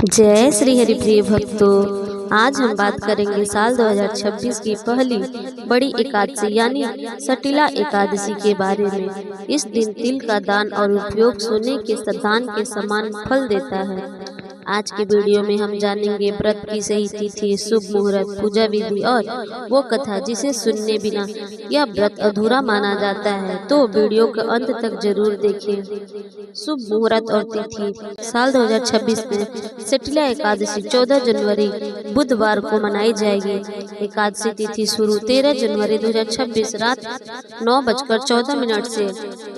जय श्री हरि प्रिय भक्तों, आज हम बात करेंगे साल 2026 की पहली बड़ी एकादशी यानी सटिला एकादशी के बारे में। इस दिन तिल का दान और उपयोग सोने के दान के समान फल देता है। आज के वीडियो में हम जानेंगे व्रत की सही तिथि, शुभ मुहूर्त, पूजा विधि और वो कथा जिसे सुनने बिना यह व्रत अधूरा माना जाता है, तो वीडियो के अंत तक जरूर देखें। शुभ मुहूर्त और तिथि। साल 2026 में सटिला एकादशी 14 जनवरी बुधवार को मनाई जाएगी। एकादशी तिथि शुरू 13 जनवरी 2026 रात 9:14 से।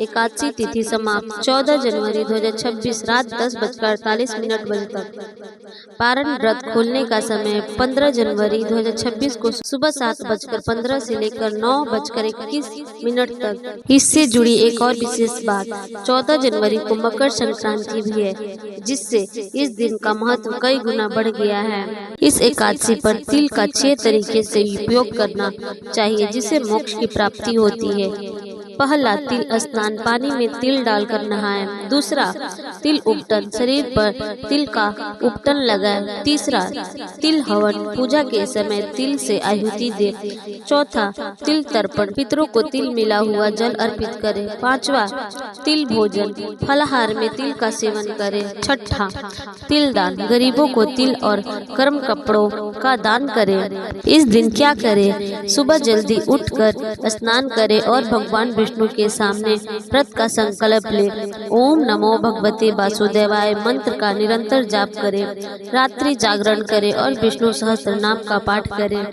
एकादशी तिथि समाप्त 14 जनवरी 2026 रात 10:48 बजे तक। पारण व्रत खोलने का समय 15 जनवरी 2026 को सुबह 7:15 से लेकर 9:21 तक। इससे जुड़ी एक और विशेष बात, 14 जनवरी को मकर संक्रांति भी है, जिससे इस दिन का महत्व कई गुना बढ़ गया है। इस एकादशी पर तिल का 6 तरीके से उपयोग करना चाहिए, जिससे मोक्ष की प्राप्ति होती है। पहला, तिल स्नान, पानी में तिल डालकर नहाएं। दूसरा, तिल उपटन, शरीर पर तिल का उपटन लगाएं। तीसरा, तिल हवन, पूजा के समय तिल से आहुति दे। चौथा, तिल तर्पण, पितरों को तिल मिला हुआ जल अर्पित करें। पांचवा, तिल भोजन, फलाहार में तिल का सेवन करें। छठा, तिल दान, गरीबों को तिल और गर्म कपड़ों का दान करें। इस दिन क्या करें? सुबह जल्दी उठकर स्नान करें और भगवान विष्णु के सामने व्रत का संकल्प ले। ओम नमो भगवते वासुदेवाय मंत्र का निरंतर जाप करें। रात्रि जागरण करें और विष्णु सहस्त्र नाम का पाठ करें।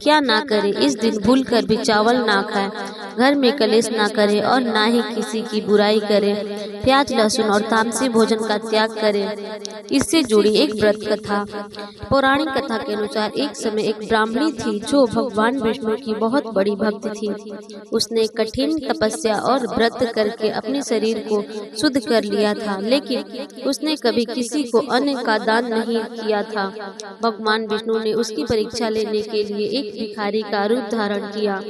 क्या ना करें? इस दिन भूलकर भी चावल ना खाएं, घर में कलेश ना करें और ना ही किसी की बुराई करें। प्याज, लहसुन और तामसी भोजन का त्याग करें। इससे जुड़ी एक व्रत कथा। पौराणिक कथा के अनुसार एक समय एक ब्राह्मणी थी जो भगवान विष्णु की बहुत बड़ी भक्त थी। उसने कठिन तपस्या और व्रत करके अपने शरीर को शुद्ध कर लिया था, लेकिन उसने कभी किसी को अन्न का दान नहीं किया था। भगवान विष्णु ने उसकी परीक्षा लेने के लिए एक भिखारी का रूप धारण किया।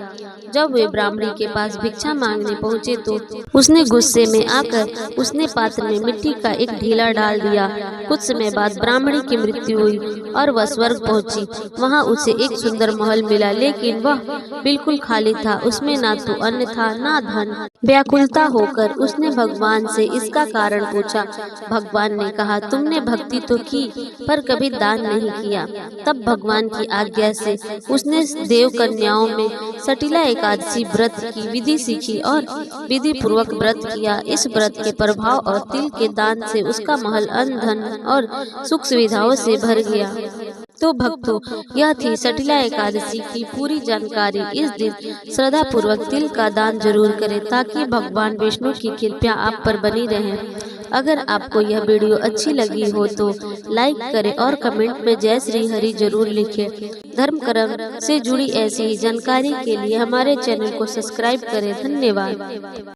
जब वे ब्राह्मणी के पास भिक्षा मांगने पहुँचे तो उसने गुस्से में आकर उसने पात्र में मिट्टी का एक ढीला डाल दिया। कुछ समय बाद ब्राह्मणी की मृत्यु हुई और वह स्वर्ग पहुंची। वहां उसे एक सुंदर महल मिला, लेकिन वह बिल्कुल खाली था। उसमें ना तो अन्न था ना धन। व्याकुलता होकर उसने भगवान से इसका कारण पूछा। भगवान ने कहा, तुमने भक्ति तो की पर कभी दान नहीं किया। तब भगवान की आज्ञा से उसने देव कन्याओं में सटिला एकादशी व्रत की विधि सीखी और विधि पूर्वक व्रत किया। इस व्रत के प्रभाव और तिल के दान से उसका महल अन्न, धन और सुख सुविधाओं से भर गया। तो भक्तों, यह थी सटिला एकादशी की पूरी जानकारी। इस दिन श्रद्धा पूर्वक तिल का दान जरूर करें ताकि भगवान विष्णु की कृपा आप पर बनी रहे। अगर आपको यह वीडियो अच्छी लगी हो तो लाइक करें और कमेंट में जय श्री हरि जरूर लिखें। धर्म कर्म से जुड़ी ऐसी ही जानकारी के लिए हमारे चैनल को सब्सक्राइब करें। धन्यवाद।